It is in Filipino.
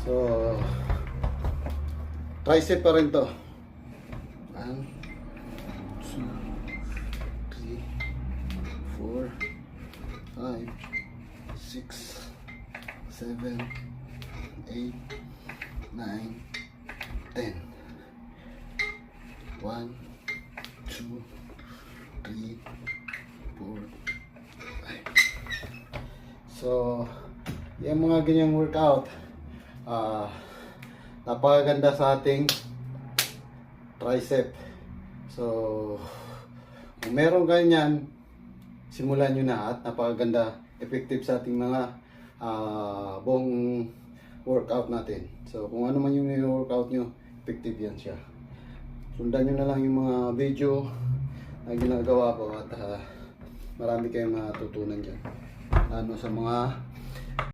So, tricep pa rin to. 1, 2, 3, 4, 5, 6, 7, 8, 9, 10. 1, 2, 3, 4, 5. So, yung mga ganyang workout, napakaganda sa ating tricep. So, kung meron ganyan, simulan nyo na at napakaganda, effective sa ating mga buong workout natin. So, kung ano man yung workout nyo, effective yan siya. Sundan nyo na lang yung mga video na ginagawa ko at marami kayong matutunan dyan. Ano sa mga